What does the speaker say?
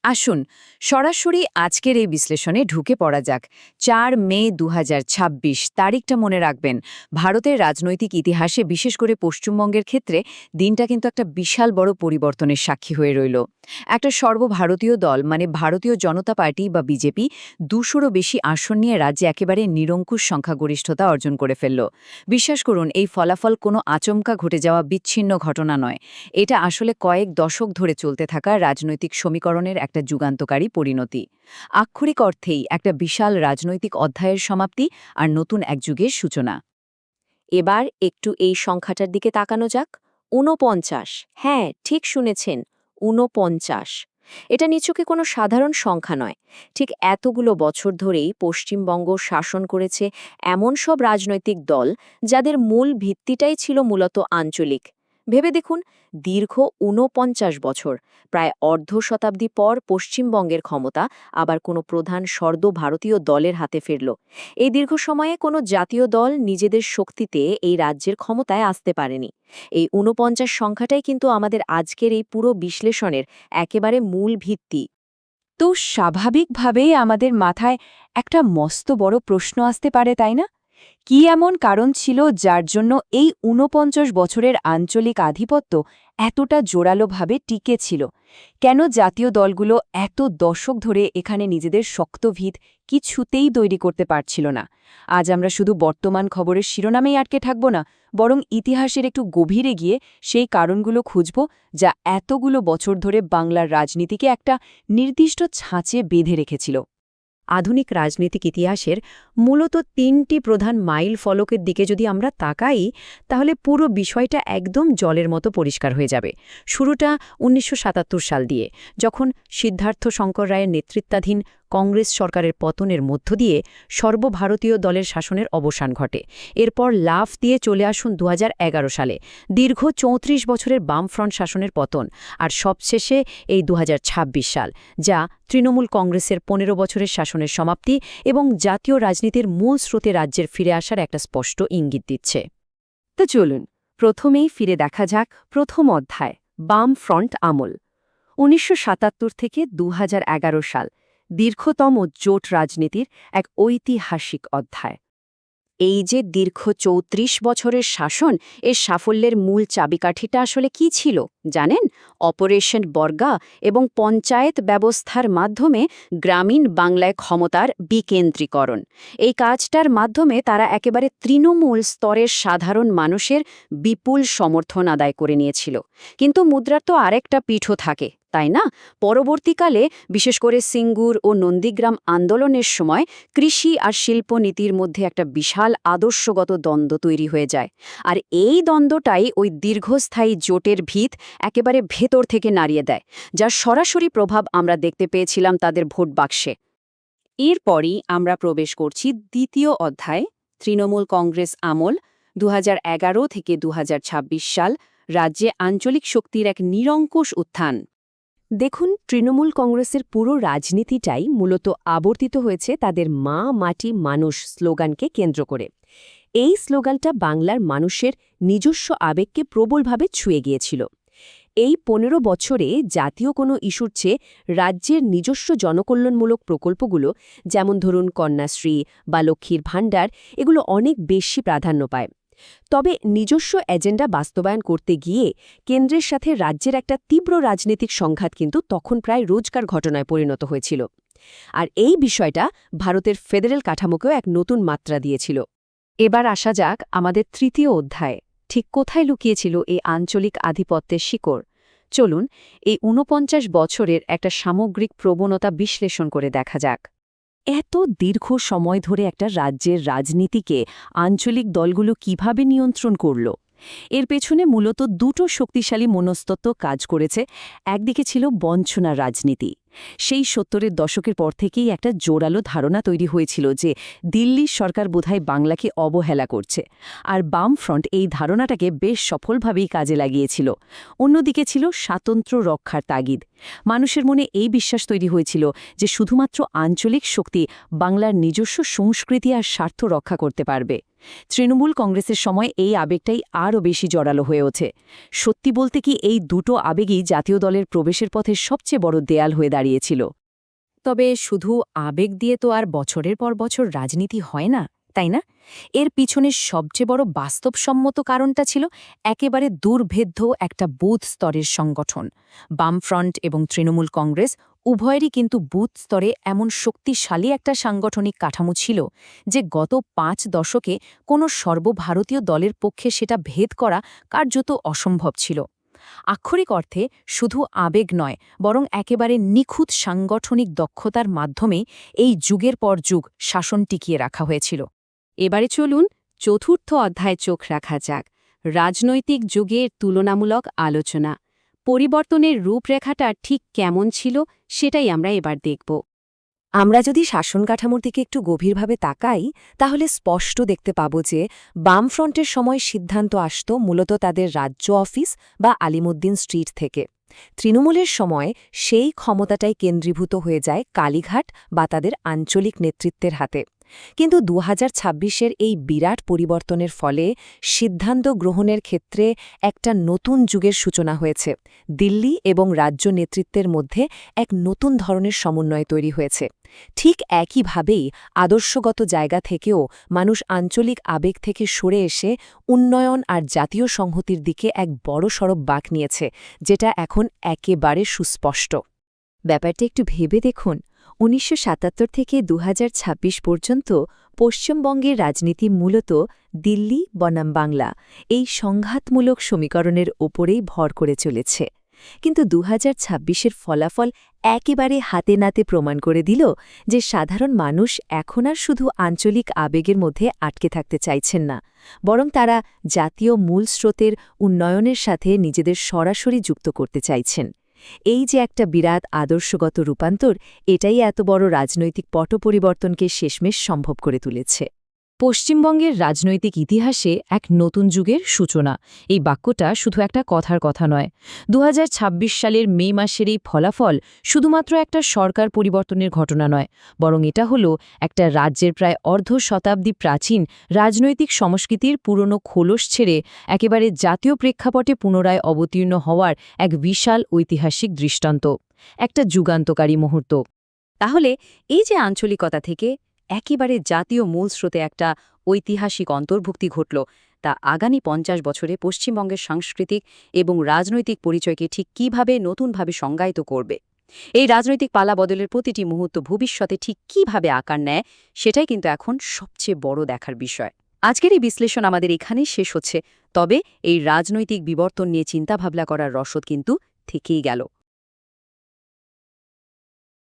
আসুন সরাসরি আজকের এই বিশ্লেষণে ঢুকে পড়া যাক। ৪ মে ২০২৬ তারিখটা মনে রাখবেন। ভারতের রাজনৈতিক ইতিহাসে বিশেষ করে পশ্চিমবঙ্গের ক্ষেত্রে দিনটা কিন্তু একটা বিশাল বড় পরিবর্তনের সাক্ষী হয়ে রইল। একটা সর্বভারতীয় দল মানে ভারতীয় জনতা পার্টি বা বিজেপি ২০০রও বেশি আসন নিয়ে রাজ্যে একেবারে নিরঙ্কুশ সংখ্যাগরিষ্ঠতা অর্জন করে ফেলল। বিশ্বাস করুন, এই ফলাফল কোনো আচমকা ঘটে যাওয়া বিচ্ছিন্ন ঘটনা নয়। এটা আসলে কয়েক দশক ধরে চলতে থাকা রাজনৈতিক সমীকরণের একটা যুগান্তকারী পরিণতি। আক্ষরিক অর্থেই একটা বিশাল রাজনৈতিক অধ্যায়ের সমাপ্তি আর নতুন এক যুগের সূচনা। এবার একটু এই সংখ্যাটার দিকে তাকানো যাক। ৪৯। হ্যাঁ, ঠিক শুনেছেন, ৪৯। এটা নিছকে কোনো সাধারণ সংখ্যা নয়। ঠিক এতগুলো বছর ধরেই পশ্চিমবঙ্গ শাসন করেছে এমন সব রাজনৈতিক দল যাদের মূল ভিত্তিটাই ছিল মূলত আঞ্চলিক। ভেবে দেখুন, দীর্ঘ ৪৯ বছর, প্রায় অর্ধ শতাব্দী পর পশ্চিমবঙ্গের ক্ষমতা আবার কোনো প্রধান সর্বভারতীয় দলের হাতে ফিরল। এই দীর্ঘ সময়ে কোনো জাতীয় দল নিজেদের শক্তিতে এই রাজ্যের ক্ষমতায় আসতে পারেনি। এই ৪৯ সংখ্যাটাই কিন্তু আমাদের আজকের এই পুরো বিশ্লেষণের একেবারে মূল ভিত্তি। তো স্বাভাবিকভাবেই আমাদের মাথায় একটা মস্ত বড় প্রশ্ন আসতে পারে, তাই না? কি এমন কারণ ছিল যার জন্য এই ৪৯ বছরের আঞ্চলিক আধিপত্য এতটা জোরালোভাবে টিকে ছিল? কেন জাতীয় দলগুলো এত দশক ধরে এখানে নিজেদের শক্ত ভিত কিছুতেই তৈরি করতে পারছিল না? আজ আমরা শুধু বর্তমান খবরের শিরোনামেই আটকে থাকব না, বরং ইতিহাসের একটু গভীরে গিয়ে সেই কারণগুলো খুঁজব যা এতগুলো বছর ধরে বাংলার রাজনীতিকে একটা নির্দিষ্ট ছাঁচে বেঁধে রেখেছিল। আধুনিক রাজনৈতিক ইতিহাসের মূলত ৩টি প্রধান মাইল ফলকের দিকে যদি আমরা তাকাই, তাহলে পুরো বিষয়টা একদম জলের মতো পরিষ্কার হয়ে যাবে। শুরুটা ১৯৭৭ সাল দিয়ে, যখন সিদ্ধার্থ শঙ্কর রায়ের নেতৃত্বাধীন কংগ্রেস সরকারের পতনের মধ্য দিয়ে সর্বভারতীয় দলের শাসনের অবসান ঘটে। এরপর লাফ দিয়ে চলে আসুন ২০১১ সালে, দীর্ঘ ৩৪ বছরের বামফ্রন্ট শাসনের পতন, আর সবশেষে এই ২০২৬ সাল, যা তৃণমূল কংগ্রেসের ১৫ বছরের শাসনের সমাপ্তি এবং জাতীয় রাজনীতির মূল স্রোতে রাজ্যের ফিরে আসার একটা স্পষ্ট ইঙ্গিত দিচ্ছে। তো চলুন প্রথমেই ফিরে দেখা যাক প্রথম অধ্যায়, বাম ফ্রন্ট আমল। ১৯৭৭ থেকে ২০১১ সাল, দীর্ঘতম জোট রাজনীতির এক ঐতিহাসিক অধ্যায়। এই যে দীর্ঘ ৩৪ বছরের শাসন, এর সাফল্যের মূল চাবিকাঠিটা আসলে কি ছিল জানেন? অপারেশন বর্গা এবং পঞ্চায়েত ব্যবস্থার মাধ্যমে গ্রামীণ বাংলায় ক্ষমতার বিকেন্দ্রীকরণ। এই কাজটার মাধ্যমে তারা একেবারে তৃণমূল স্তরের সাধারণ মানুষের বিপুল সমর্থন আদায় করে নিয়েছিল। কিন্তু মুদ্রার তো আরেকটা পিঠও থাকে, তাই না? পরবর্তীকালে বিশেষ করে সিঙ্গুর ও নন্দীগ্রাম আন্দোলনের সময় কৃষি আর শিল্পনীতির মধ্যে একটা বিশাল আদর্শগত দ্বন্দ্ব তৈরি হয়ে যায়। আর এই দ্বন্দ্বটাই ওই দীর্ঘস্থায়ী জোটের ভিত একেবারে ভেতর থেকে নাড়িয়ে দেয়, যার সরাসরি প্রভাব আমরা দেখতে পেয়েছিলাম তাদের ভোট বাক্সে। এরপরই আমরা প্রবেশ করছি দ্বিতীয় অধ্যায়, তৃণমূল কংগ্রেস আমল, ২০১১ থেকে ২০২৬ সাল, রাজ্যে আঞ্চলিক শক্তির এক নিরঙ্কুশ উত্থান। দেখুন, তৃণমূল কংগ্রেসের পুরো রাজনীতিটাই মূলত আবর্তিত হয়েছে তাদের মা মাটি মানুষ স্লোগানকে কেন্দ্র করে। এই স্লোগানটা বাংলার মানুষের নিজস্ব আবেগকে প্রবলভাবে ছুঁয়ে গিয়েছিল। এই ১৫ বছরে জাতীয় কোনো ইস্যুর চেয়ে রাজ্যের নিজস্ব জনকল্যাণমূলক প্রকল্পগুলো, যেমন ধরুন কন্যাশ্রী বা লক্ষ্মীর ভাণ্ডার, এগুলো অনেক বেশি প্রাধান্য পায়। তবে নিজস্ব এজেন্ডা বাস্তবায়ন করতে গিয়ে কেন্দ্রের সাথে রাজ্যের একটা তীব্র রাজনৈতিক সংঘাত কিন্তু তখন প্রায় রোজকার ঘটনায় পরিণত হয়েছিল। আর এই বিষয়টা ভারতের ফেডারেল কাঠামোকেও এক নতুন মাত্রা দিয়েছিল। এবার আসা যাক আমাদের তৃতীয় অধ্যায়ে, ঠিক কোথায় লুকিয়েছিল এই আঞ্চলিক আধিপত্যের শিকড়। চলুন এই ৪৯ বছরের একটা সামগ্রিক প্রবণতা বিশ্লেষণ করে দেখা যাক। এত দীর্ঘ সময় ধরে একটা রাজ্যের রাজনীতিকে আঞ্চলিক দলগুলো কিভাবে নিয়ন্ত্রণ করল? এর পেছনে মূলত দুটো শক্তিশালী মনস্তত্ত্ব কাজ করেছে। একদিকে ছিল বঞ্চনার রাজনীতি। সেই ৭০-এর দশকের পর থেকেই একটা জোরালো ধারণা তৈরি হয়েছিল যে দিল্লির সরকার বোধহয় বাংলাকে অবহেলা করছে, আর বামফ্রন্ট এই ধারণাটাকে বেশ সফলভাবেই কাজে লাগিয়েছিল। অন্যদিকে ছিল স্বাতন্ত্র্য রক্ষার তাগিদ। মানুষের মনে এই বিশ্বাস তৈরি হয়েছিল যে শুধুমাত্র আঞ্চলিক শক্তি বাংলার নিজস্ব সংস্কৃতি আর স্বার্থ রক্ষা করতে পারবে। তৃণমূল কংগ্রেসের সময় এই আবেগটাই আরও বেশি জোরালো হয়ে ওঠে। সত্যি বলতে কি এই দুটো আবেগই জাতীয় দলের প্রবেশের পথে সবচেয়ে বড় দেয়াল হয়ে দাঁড়িয়েছিল। তবে শুধু আবেগ দিয়ে তো আর বছরের পর বছর রাজনীতি হয় না, তাই না? এর পিছনে সবচেয়ে বড় বাস্তবসম্মত কারণটা ছিল একেবারে দুর্ভেদ্য একটা বুথ স্তরের সংগঠন। বামফ্রন্ট এবং তৃণমূল কংগ্রেস উভয়েরই কিন্তু বুথ স্তরে এমন শক্তিশালী একটা সাংগঠনিক কাঠামো ছিল যে গত 5 দশকে কোনো সর্বভারতীয় দলের পক্ষে সেটা ভেদ করা কার্যত অসম্ভব ছিল। আক্ষরিক অর্থে শুধু আবেগ নয়, বরং একেবারে নিখুঁত সাংগঠনিক দক্ষতার মাধ্যমে এই যুগের পর যুগ শাসন টিকিয়ে রাখা হয়েছিল। এবারে চলুন চতুর্থ অধ্যায়ে চোখ রাখা যাক, রাজনৈতিক যুগের তুলনামূলক আলোচনা। পরিবর্তনের রূপরেখাটা ঠিক কেমন ছিল সেটাই আমরা এবার দেখব। আমরা যদি শাসন কাঠামোর দিকে একটু গভীরভাবে তাকাই, তাহলে স্পষ্ট দেখতে পাব যে বামফ্রন্টের সময় সিদ্ধান্ত আসত মূলত তাদের রাজ্য অফিস বা আলিমুদ্দিন স্ট্রিট থেকে। তৃণমূলের সময় সেই ক্ষমতাটাই কেন্দ্রীভূত হয়ে যায় কালীঘাট বা তাদের আঞ্চলিক নেতৃত্বের হাতে। কিন্তু 2026-এর এই বিরাট পরিবর্তনের ফলে সিদ্ধান্ত গ্রহণের ক্ষেত্রে একটা নতুন যুগের সূচনা হয়েছে। দিল্লি এবং রাজ্য নেতৃত্বের মধ্যে এক নতুন ধরনের সমন্বয় তৈরি হয়েছে। ঠিক একইভাবেই আদর্শগত জায়গা থেকেও মানুষ আঞ্চলিক আবেগ থেকে সরে এসে উন্নয়ন আর জাতীয় সংহতির দিকে এক বড়সড় বাঁক নিয়েছে, যেটা এখন একেবারে সুস্পষ্ট। ব্যাপারটা একটু ভেবে দেখুন, 1977 থেকে 2026 পর্যন্ত পশ্চিমবঙ্গের রাজনীতি মূলত দিল্লি বনাম বাংলা এই সংঘাতমূলক সমীকরণের ওপরেই ভর করে চলেছে। কিন্তু 2026-এর ফলাফল একেবারে হাতে নাতে প্রমাণ করে দিল যে সাধারণ মানুষ এখন আর শুধু আঞ্চলিক আবেগের মধ্যে আটকে থাকতে চাইছেন না, বরং তারা জাতীয় মূল স্রোতের উন্নয়নের সাথে নিজেদের সরাসরি যুক্ত করতে চাইছেন। এই যে একটা বিরাট আদর্শগত রূপান্তর, এটাই এত বড় রাজনৈতিক পট পরিবর্তনকে শেষমেশ সম্ভব করে তুলেছে। পশ্চিমবঙ্গের রাজনৈতিক ইতিহাসে এক নতুন যুগের সূচনা, এই বাক্যটা শুধু একটা কথার কথা নয়। 2026 সালের মে মাসের এই ফলাফল শুধুমাত্র একটা সরকার পরিবর্তনের ঘটনা নয়, বরং এটা হলো একটা রাজ্যের প্রায় অর্ধ শতাব্দী প্রাচীন রাজনৈতিক সংস্কৃতির পুরনো খোলস ছেড়ে একেবারে জাতীয় প্রেক্ষাপটে পুনরায় অবতীর্ণ হওয়ার এক বিশাল ঐতিহাসিক দৃষ্টান্ত, একটা যুগান্তকারী মুহূর্ত। তাহলে এই যে আঞ্চলিকতা থেকে একেবারে জাতীয় মূল স্রোতে একটা ঐতিহাসিক অন্তর্ভুক্তি ঘটল, তা আগামী 50 বছরে পশ্চিমবঙ্গের সাংস্কৃতিক এবং রাজনৈতিক পরিচয়কে ঠিক কীভাবে নতুনভাবে সংজ্ঞায়িত করবে। এই রাজনৈতিক পালা বদলের প্রতিটি মুহূর্ত ভবিষ্যতে ঠিক কীভাবে আকার নেয়, সেটাই কিন্তু এখন সবচেয়ে বড় দেখার বিষয়। আজকের এই বিশ্লেষণ আমাদের এখানেই শেষ হচ্ছে, তবে এই রাজনৈতিক বিবর্তন নিয়ে চিন্তাভাবনা করার রসদ কিন্তু থেকেই গেল।